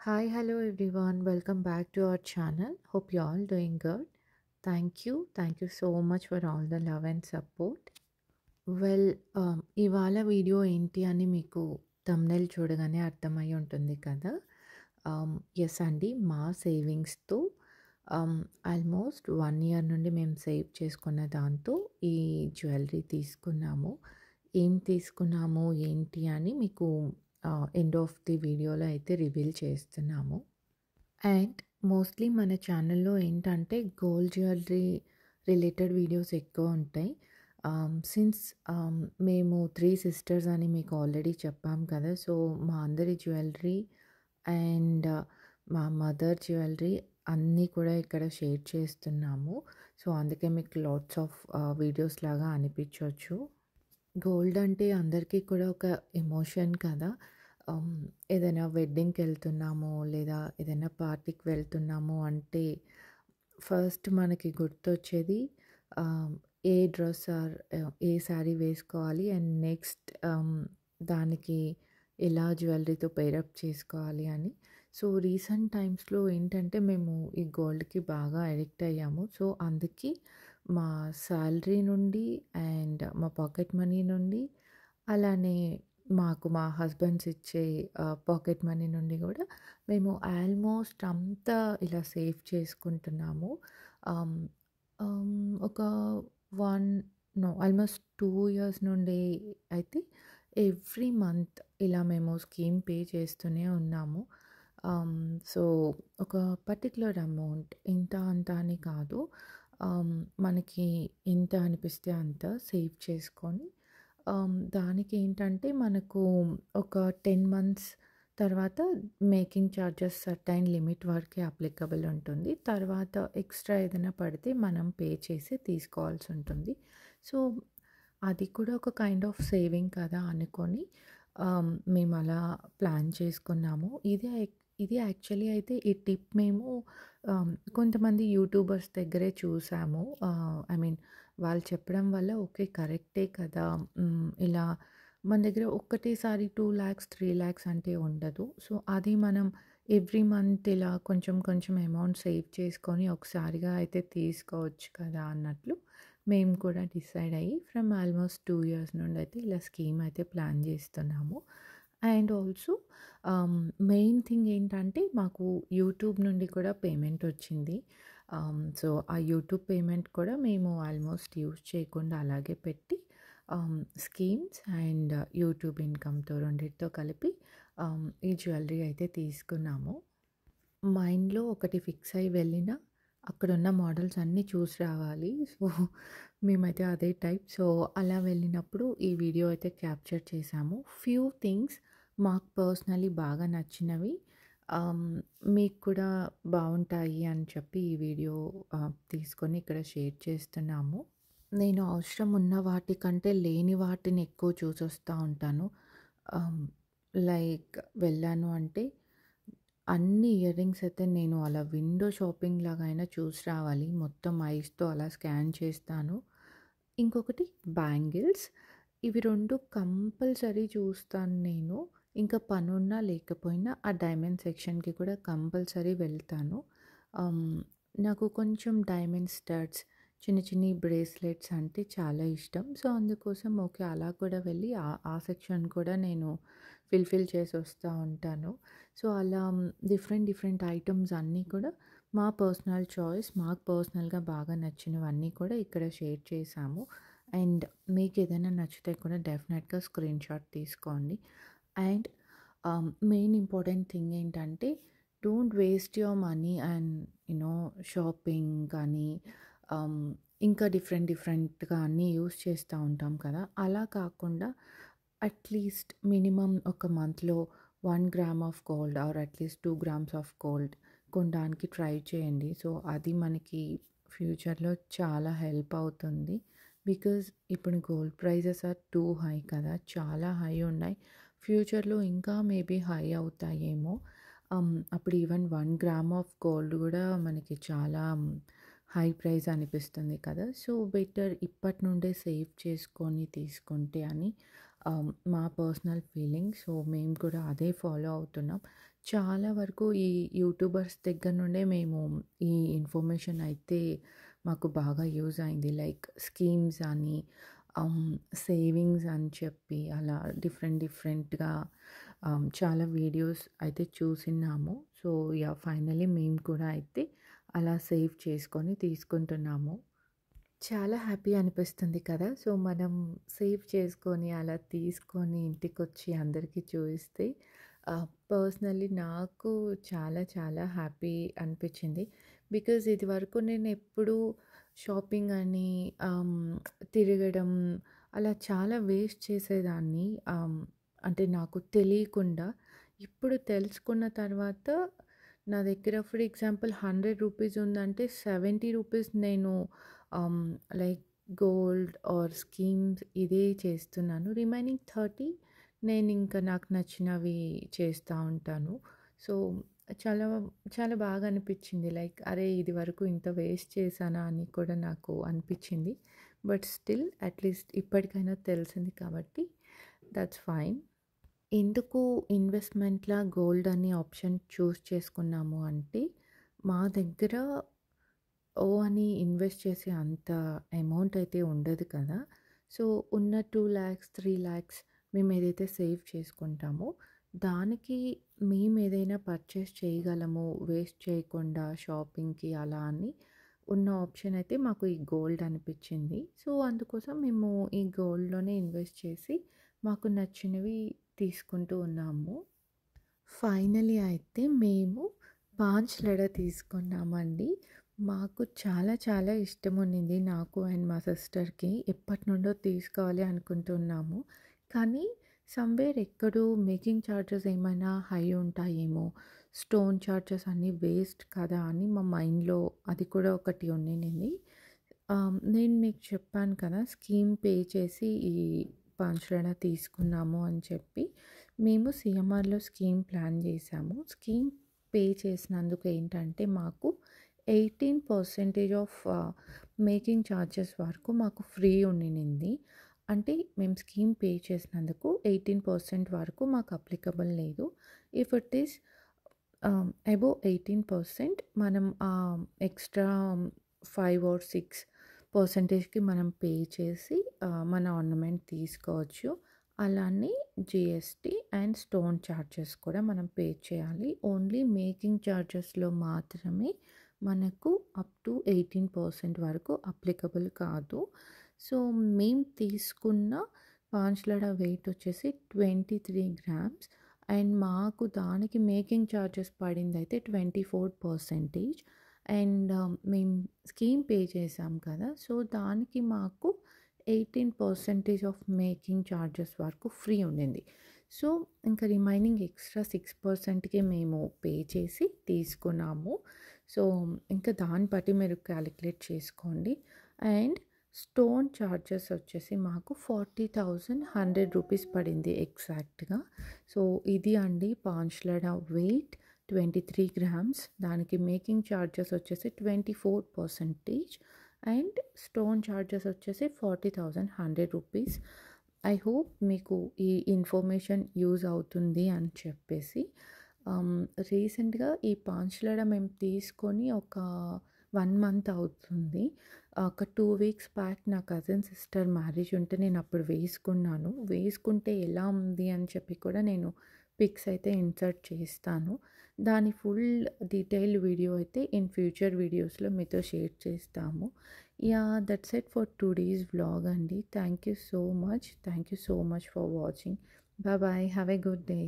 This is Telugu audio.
Hi, hello everyone. Welcome back to our channel. Hope you all doing good. Thank you. Thank you so much for all the love and support. Well ఇవాళ వీడియో ఏంటి అని మీకు థంబ్‌నెయిల్ చూడగానే అర్థమై ఉంటుంది కదా! యెస్ అండి. మా సేవింగ్స్‌తో ఆల్మోస్ట్ 1 ఇయర్ నుండి మేము సేవ్ చేసుకున్న దాంతో ఈ జ్యువెలరీ తీసుకున్నాము. ఏం తీసుకున్నాము, ఏంటి అని మీకు ఎండ్ ఆఫ్ ది వీడియోలో అయితే రివీల్ చేస్తున్నాము. అండ్ మోస్ట్‌లీ మన ఛానల్‌లో ఏంటంటే గోల్డ్ జ్యువెలరీ రిలేటెడ్ వీడియోస్ ఎక్కువ ఉంటాయి. సిన్స్ మేము 3 సిస్టర్స్ అని మీకు ఆల్రెడీ చెప్పాం కదా! సో, మా అందరి జ్యువెలరీ అండ్ మా మదర్ జ్యువెలరీ అన్నీ కూడా ఇక్కడ షేర్ చేస్తున్నాము. సో, అందుకే మీకు లాట్స్ ఆఫ్ వీడియోస్ లాగా అనిపించొచ్చు. గోల్డ్ అంటే అందరికీ కూడా ఒక ఎమోషన్ కదా! ఆహ్, ఏదైనా వెడ్డింగ్‌కెళ్తున్నాము లేదా ఏదైనా పార్టీకి వెళ్తున్నాము అంటే ఫస్ట్ మనకి గుర్తొచ్చేది ఆహ్, ఏ డ్రెస్ ఆర్ ఏ శారీ వేసుకోవాలి అండ్ నెక్స్ట్ దానికి ఎలా జ్యువెలరీతో పెయిరప్ చేసుకోవాలి అని. సో, రీసెంట్ టైమ్స్‌లో ఏంటంటే మేము ఈ గోల్డ్‌కి బాగా అడిక్ట్ అయ్యాము. సో, అందుకే మా సాలరీ నుండి అండ్ మా పాకెట్ మనీ నుండి అలానే మాకు మా హస్బెండ్స్ ఇచ్చే పాకెట్ మనీ నుండి గూడా మేము ఆల్మోస్ట్ అంతా ఇలా సేవ్ చేసుకుంటున్నాము. ఆహ్, ఒక 1 నో ఆల్మోస్ట్ 2 ఇయర్స్ నుండి అయితే ఎవ్రీ మంత్ ఇలా మేము స్కీమ్ పే చేస్తూనే ఉన్నాము. సో, ఒక పర్టిక్యులర్ అమౌంట్ ఇంత అంత అని కాదు. మనకి ఎంత అనిపిస్తే అంత సేవ్ చేసుకొని దానికేంటంటే మనకు ఒక 10 మంత్స్ తర్వాత మేకింగ్ చార్జెస్ సర్టైన్ లిమిట్ వరకే అప్లికబుల్ ఉంటుంది. తర్వాత ఎక్స్‌ట్రా ఏదైనా పడితే మనం పే చేసి తీసుకోవాల్సి ఉంటుంది. సో, అది కూడా ఒక కైండ్ ఆఫ్ సేవింగ్ కదా అనుకోని మేమలా ప్లాన్ చేసుకున్నాము. ఇది యాక్చువల్లీ అయితే ఈ టిప్ మేము కొంతమంది యూట్యూబర్స్ దగ్గరే చూసాము. ఐ మీన్ వాళ్ళు చెప్పడం వల్ల ఓకే. కరెక్టే కదా! ఇలా మన దగ్గర ఒక్కటేసారి 2,00,000, 3,00,000 అంటే ఉండదు. సో, అది మనం ఎవ్రీ మంత్ ఇలా కొంచెం కొంచెం అమౌంట్ సేవ్ చేసుకొని ఒకసారిగా అయితే తీసుకోవచ్చు కదా అన్నట్లు మేము కూడా డిసైడ్ అయ్యి ఫ్రమ్ ఆల్మోస్ట్ 2 ఇయర్స్ నుండి అయితే ఇలా స్కీమ్ అయితే ప్లాన్ చేస్తున్నాము. అండ్ ఆల్సో మెయిన్ థింగ్ ఏంటంటే మాకు యూట్యూబ్ నుండి కూడా పేమెంట్ వచ్చింది. సో, ఆ యూట్యూబ్ పేమెంట్ కూడా మేము ఆల్మోస్ట్ యూజ్ చేయకుండా అలాగే పెట్టి స్కీమ్స్ అండ్ యూట్యూబ్ ఇన్‌కమ్‌తో రెండిటితో కలిపి ఈ జ్యువెలరీ అయితే తీసుకున్నాము. మైండ్‌లో ఒకటి ఫిక్స్ అయ్యి వెళ్ళిన అక్కడున్న మోడల్స్ అన్నీ చూసి రావాలి. సో, మేమైతే అదే టైప్. సో, అలా వెళ్ళినప్పుడు ఈ వీడియో అయితే క్యాప్చర్ చేశాము. ఫ్యూ థింగ్స్ మాకు పర్సనల్లీ బాగా నచ్చినవి ఆహ్, మీకు కూడా బావుంటాయి అని చెప్పి ఈ వీడియో తీసుకొని ఇక్కడ షేర్ చేస్తున్నాము. నేను అవసరం ఉన్న వాటికంటే లేని వాటిని ఎక్కువ చూసొస్తా ఉంటాను. ఆహ్, లైక్ వెళ్ళాను అంటే అన్ని ఇయర్ రింగ్స్ అయితే నేను అలా విండో షాపింగ్ లాగా అయినా చూసి రావాలి. మొత్తం ఐస్‌తో అలా స్కాన్ చేస్తాను. ఇంకొకటి బ్యాంగిల్స్. ఇవి 2 కంపల్సరీ చూస్తాను నేను. ఇంకా పనున్నా లేకపోయినా ఆ డైమండ్ సెక్షన్‌కి కూడా కంపల్సరీ వెళ్తాను. ఆహ్, నాకు కొంచెం డైమండ్ స్టడ్స్, చిన్న చిన్ని బ్రేస్లెట్స్ అంటే చాలా ఇష్టం. సో, అందుకోసం ఓకే. అలా కూడా వెళ్ళి ఆ సెక్షన్ కూడా నేను ఫిల్ చేసి వస్తా ఉంటాను. సో, అలా డిఫరెంట్ డిఫరెంట్ ఐటెమ్స్ అన్నీ కూడా మా పర్సనల్ చాయిస్, మాకు పర్సనల్‌గా బాగా నచ్చినవన్నీ కూడా ఇక్కడ షేర్ చేశాము. అండ్ మీకేదైనా నచ్చితే కూడా డెఫినెట్‌గా స్క్రీన్‌షాట్ తీసుకోండి. అండ్ మెయిన్ ఇంపార్టెంట్ థింగ్ ఏంటంటే don't waste your money and shopping కానీ ఆహ్, ఇంకా డిఫరెంట్ డిఫరెంట్‌గా అన్నీ యూజ్ చేస్తూ ఉంటాం కదా! అలా కాకుండా అట్‌లీస్ట్ మినిమమ్ ఒక మంత్‌లో 1 gram of gold or at least 2 grams of gold కొనడానికి ట్రై చేయండి. సో, అది మనకి ఫ్యూచర్‌లో చాలా హెల్ప్ అవుతుంది. బికాజ్ ఇప్పుడు gold prices are too high కదా! చాలా హై ఉన్నాయి. ఫ్యూచర్‌లో ఇంకా మేబీ హై అవుతాయేమో. అప్పుడు ఈవెన్ 1 గ్రామ్ ఆఫ్ గోల్డ్ గూడా మనకి చాలా హై ప్రైస్ అనిపిస్తుంది కదా! సో, బెటర్ ఇప్పటి నుండే సేవ్ చేసుకొని తీసుకుంటే అని మా పర్సనల్ ఫీలింగ్. సో, మేము కూడా అదే ఫాలో అవుతున్నాం. చాలా వరకు ఈ యూట్యూబర్స్ దగ్గర నుండే మేము ఈ ఇన్ఫర్మేషన్ అయితే మాకు బాగా యూజ్ అయింది. లైక్ స్కీమ్స్ అని, ఆహ్, సేవింగ్స్ అని చెప్పి అలా డిఫరెంట్‌గా చాలా వీడియోస్ అయితే చూసినాము. So, yeah! ఫైనల్లీ మేము కూడా అయితే అలా సేవ్ చేసుకొని తీసుకుంటున్నాము. చాలా హ్యాపీ అనిపిస్తుంది కదా! సో, మనం సేవ్ చేసుకొని, అలా తీసుకొని ఇంటికొచ్చి అందరికీ చూయిస్తే పర్సనల్లీ నాకు చాలా హ్యాపీ అనిపిచ్చింది. బికాజ్ ఇదివరకు నేనెప్పుడూ షాపింగ్ అని తిరగడం అలా చాలా వేస్ట్ చేసేదాన్ని. అంటే నాకు తెలియకుండా. ఇప్పుడు తెలుసుకున్న తర్వాత నా దగ్గర ఫర్ ఎగ్జాంపుల్ రూ. 100 ఉందంటే రూ. 70 నేను ఆహ్, లైక్ గోల్డ్ ఆర్ స్కీమ్స్ ఇదే చేస్తున్నాను. రిమైనింగ్ 30 నేనింకా నాకు నచ్చినవి చేస్తా ఉంటాను. సో, చాలా చాలా బాగా అనిపిచ్చింది. లైక్ అరే! ఇదివరకు ఇంత వేస్ట్ చేశానా అని కూడా నాకు అనిపిచ్చింది. బట్ స్టిల్ అట్‌లీస్ట్ ఇప్పటికైనా తెలిసింది కాబట్టి దట్స్ ఫైన్. ఎందుకు ఇన్వెస్ట్‌మెంట్‌లా గోల్డ్ అనే ఆప్షన్ చూజ్ చేసుకున్నాము అంటే, మా దగ్గర అని ఇన్వెస్ట్ చేసే అంత అమౌంట్ అయితే ఉండదు కదా! సో, ఉన్న 2,00,000, 3,00,000 మేమేదైతే సేవ్ చేసుకుంటామో, దానికి మేమేదైనా పర్చేస్ చేయగలము వేస్ట్ చేయకుండా షాపింగ్‌కి అలా అని ఉన్న ఆప్షన్ అయితే మాకు ఈ గోల్డ్ అనిపిచ్చింది. సో, అందుకోసం మేము ఈ గోల్డ్‌లోనే ఇన్వెస్ట్ చేసి మాకు నచ్చినవి తీసుకుంటూ ఉన్నాము. ఫైనలీ అయితే మేము పాంచ్ లడ తీసుకున్నామండి. మాకు చాలా ఇష్టముండింది నాకు అండ్ మా సిస్టర్‌కి. ఎప్పటినుండో తీసుకోవాలి అనుకుంటున్నాము. కానీ సమ్‌వేర్ ఎక్కడో మేకింగ్ చార్జెస్ ఏమైనా హై ఉంటాయేమో, స్టోన్ చార్జెస్ అన్నీ వేస్ట్ కదా అని మా మైండ్‌లో అది కూడా ఒకటి ఉండింది. నేను మీకు చెప్పాను కదా! స్కీమ్ పే చేసి ఈ పాంచ్ లడ తీసుకున్నాము అని చెప్పి. మేము సీఎంఆర్‌లో స్కీమ్ ప్లాన్ చేశాము. స్కీమ్ పే చేసినందుకు ఏంటంటే మాకు 18% ఆఫ్ మేకింగ్ చార్జెస్ వరకు మాకు ఫ్రీ ఉండినింది. అంటే మేము స్కీమ్ పే చేసినందుకు 18% వరకు మాకు అప్లికబుల్ లేదు. ఇఫ్ ఇట్ ఈస్ అబోవ్ 18% మనం ఎక్స్‌ట్రా 5 ఆర్ 6%కి మనం పే చేసి మన ఆర్నమెంట్ తీసుకోవచ్చు. అలానే జీఎస్టీ అండ్ స్టోన్ చార్జెస్ కూడా మనం పే చేయాలి. ఓన్లీ మేకింగ్ చార్జెస్‌లో మాత్రమే మనకు అప్ టు 18% వరకు అప్లికబుల్ కాదు. సో, మేము తీసుకున్న పాంచ్ లడ వెయిట్ వచ్చేసి 23 గ్రామ్స్ అండ్ మాకు దానికి మేకింగ్ చార్జెస్ పడిందయితే 24% అండ్ మేము స్కీమ్ పే చేసాం కదా! సో, దానికి మాకు 18% ఆఫ్ మేకింగ్ చార్జెస్ వరకు ఫ్రీ ఉండింది. సో, ఇంకా రిమైనింగ్ ఎక్స్‌ట్రా 6%కే మేము పే చేసి తీసుకున్నాము. సో, ఇంకా దాన్ని బట్టి మీరు కాలిక్యులేట్ చేసుకోండి. అండ్ స్టోన్ చార్జెస్ వచ్చేసి మాకు 40,100 రూపీస్ పడింది ఎగ్జాక్ట్‌గా. సో, ఇది అండి పాంచ్ లడ వెయిట్ 23 గ్రామ్స్. దానికి మేకింగ్ చార్జెస్ వచ్చేసి 24% అండ్ స్టోన్ చార్జెస్ వచ్చేసి 40,100 రూపీస్. ఐ హోప్ మీకు ఈ ఇన్ఫర్మేషన్ యూజ్ అవుతుంది అని చెప్పేసి. రీసెంట్‌గా ఈ పాంచ్ లడ మేము తీసుకొని ఒక 1 మంత్ అవుతుంది. ఒక 2 వీక్స్ బ్యాక్ నా కజిన్ సిస్టర్ మ్యారేజ్ ఉంటే నేనప్పుడు వేసుకున్నాను. వేసుకుంటే ఎలా ఉంది అని చెప్పి కూడా నేను పిక్స్ అయితే ఇన్సర్ట్ చేస్తాను. దాని ఫుల్ డీటెయిల్డ్ వీడియో అయితే ఇన్ ఫ్యూచర్ వీడియోస్‌లో మీతో షేర్ చేస్తాము. Yeah! That's it for today's vlog అండి. Thank you so much. Thank you so much for watching. Bye bye. Have a good day.